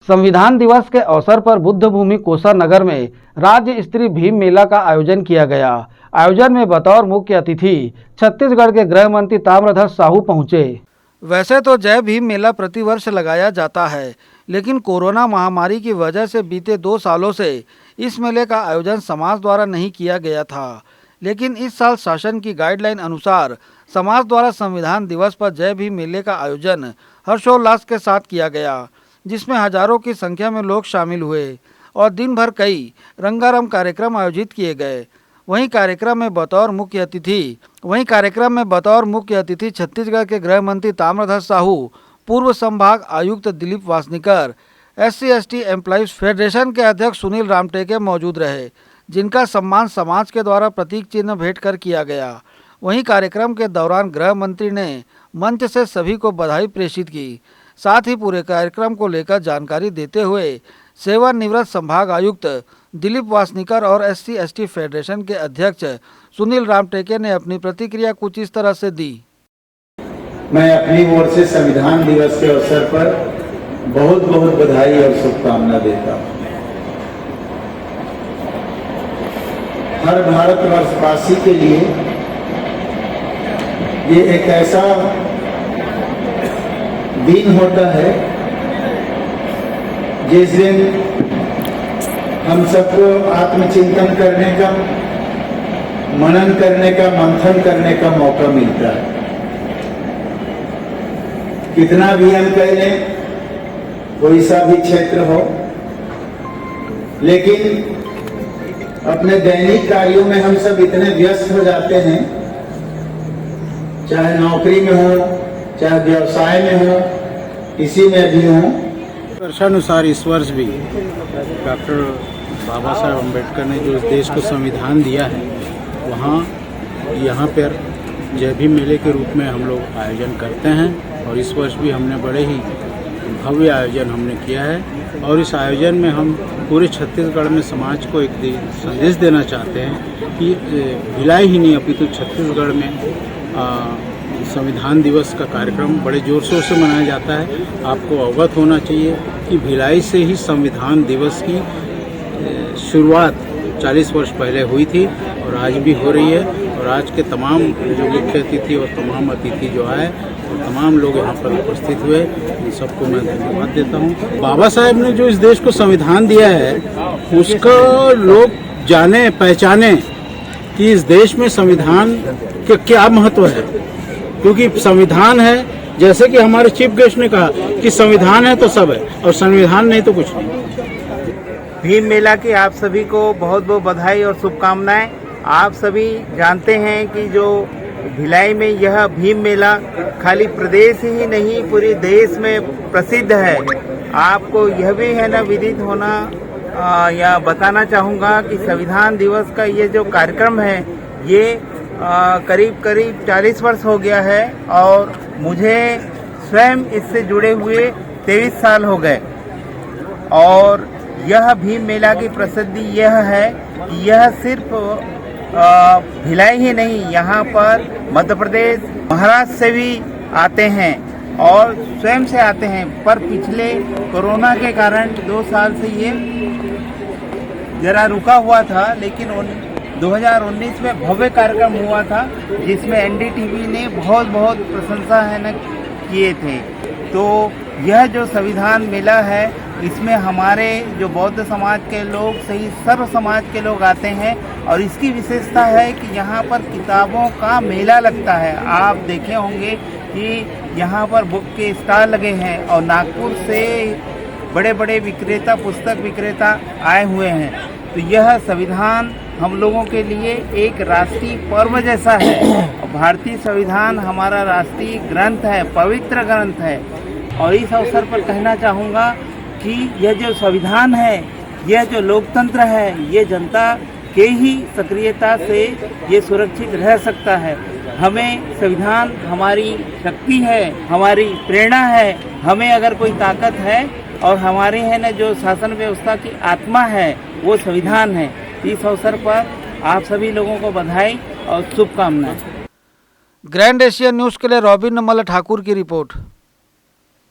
संविधान दिवस के अवसर पर बुद्ध भूमि कोसा नगर में राज्य स्तरीय भीम मेला का आयोजन किया गया। आयोजन में बतौर मुख्य अतिथि छत्तीसगढ़ के गृह मंत्री ताम्रध्वज साहू पहुंचे। वैसे तो जय भीम मेला प्रतिवर्ष लगाया जाता है, लेकिन कोरोना महामारी की वजह से बीते 2 सालों से इस मेले का आयोजन समाज द्वारा नहीं किया गया था। लेकिन इस साल शासन की गाइडलाइन अनुसार समाज द्वारा संविधान दिवस पर जय भीम मेले का आयोजन हर्षोल्लास के साथ किया गया, जिसमें हजारों की संख्या में लोग शामिल हुए और दिन भर कई रंगारंग कार्यक्रम आयोजित किए गए। वहीं कार्यक्रम में बतौर मुख्य अतिथि छत्तीसगढ़ के गृह मंत्री ताम्रध्वज साहू, पूर्व संभाग आयुक्त Dilip Wasnikar, SC/ST employees federation के अध्यक्ष सुनील रामटेके मौजूद रहे, जिनका सम्मान समाज के द्वारा प्रतीक चिन्ह भेंट कर किया गया। वहीं कार्यक्रम के दौरान गृह मंत्री ने मंच से सभी को बधाई प्रेषित की। साथ ही पूरे कार्यक्रम को लेकर जानकारी देते हुए सेवानिवृत्त संभाग आयुक्त दिलीप वासनीकर और SC/ST फेडरेशन के अध्यक्ष सुनील रामटेके ने अपनी प्रतिक्रिया कुछ इस तरह से दी। मैं अपनी ओर से संविधान दिवस के अवसर पर बहुत बहुत बधाई और शुभकामना देता हूँ। हर भारतवर्षवासी के लिए ये एक ऐसा दिन होता है जिस दिन हम सबको आत्मचिंतन करने का, मनन करने का, मंथन करने का मौका मिलता है। कितना भी हम कह लें, कोई सा भी क्षेत्र हो, लेकिन अपने दैनिक कार्यों में हम सब इतने व्यस्त हो जाते हैं, चाहे नौकरी में हो, चाहे व्यवसाय में हो, इसी में भी हो। वर्षानुसार इस वर्ष भी डॉक्टर बाबा साहेब अम्बेडकर ने जो इस देश को संविधान दिया है, यहाँ पर जय भीम मेले के रूप में हम लोग आयोजन करते हैं। और इस वर्ष भी हमने बड़े ही भव्य आयोजन हमने किया है। और इस आयोजन में हम पूरे छत्तीसगढ़ में समाज को एक संदेश देना चाहते हैं कि भिलाई ही नहीं अपितु छत्तीसगढ़ में संविधान दिवस का कार्यक्रम बड़े जोर शोर से मनाया जाता है। आपको अवगत होना चाहिए कि भिलाई से ही संविधान दिवस की शुरुआत 40 वर्ष पहले हुई थी और आज भी हो रही है। और आज के तमाम जो मुख्य अतिथि और तमाम अतिथि जो आए और तमाम लोग यहाँ पर उपस्थित हुए, इन सबको मैं धन्यवाद देता हूँ। बाबा साहेब ने जो इस देश को संविधान दिया है, उसका लोग जाने पहचाने कि इस देश में संविधान के क्या महत्व है। क्योंकि संविधान है, जैसे कि हमारे चीफ गेस्ट ने कहा कि संविधान है तो सब है और संविधान नहीं तो कुछ नहीं। भीम मेला की आप सभी को बहुत बहुत बधाई और शुभकामनाएं। आप सभी जानते हैं कि जो भिलाई में यह भीम मेला खाली प्रदेश ही नहीं पूरे देश में प्रसिद्ध है। आपको यह भी है ना विदित होना या बताना चाहूँगा कि संविधान दिवस का ये जो कार्यक्रम है, ये करीब 40 वर्ष हो गया है और मुझे स्वयं इससे जुड़े हुए 23 साल हो गए। और यह भीम मेला की प्रसिद्धि यह है कि यह सिर्फ भिलाई ही नहीं, यहाँ पर मध्य प्रदेश, महाराष्ट्र से भी आते हैं और स्वयं से आते हैं। पर पिछले कोरोना के कारण 2 साल से ये जरा रुका हुआ था, लेकिन 2019 में भव्य कार्यक्रम हुआ था जिसमें NDTV ने बहुत प्रशंसा है न किए थे। तो यह जो संविधान मेला है, इसमें हमारे जो बौद्ध समाज के लोग सही सर्व समाज के लोग आते हैं और इसकी विशेषता है कि यहाँ पर किताबों का मेला लगता है। आप देखे होंगे कि यहाँ पर बुक के स्टॉल लगे हैं और नागपुर से बड़े बड़े विक्रेता, पुस्तक विक्रेता आए हुए हैं। तो यह संविधान हम लोगों के लिए एक राष्ट्रीय पर्व जैसा है। और भारतीय संविधान हमारा राष्ट्रीय ग्रंथ है, पवित्र ग्रंथ है। और इस अवसर पर कहना चाहूँगा कि यह जो संविधान है, यह जो लोकतंत्र है, ये जनता के ही सक्रियता से ये सुरक्षित रह सकता है। हमें संविधान हमारी शक्ति है, हमारी प्रेरणा है। हमें अगर कोई ताकत है और हमारे है न जो शासन व्यवस्था की आत्मा है, वो संविधान है। इस अवसर पर आप सभी लोगों को बधाई और शुभकामनाएं। ग्रैंड एशिया न्यूज़ के लिए रॉबिन मल्ल ठाकुर की रिपोर्ट।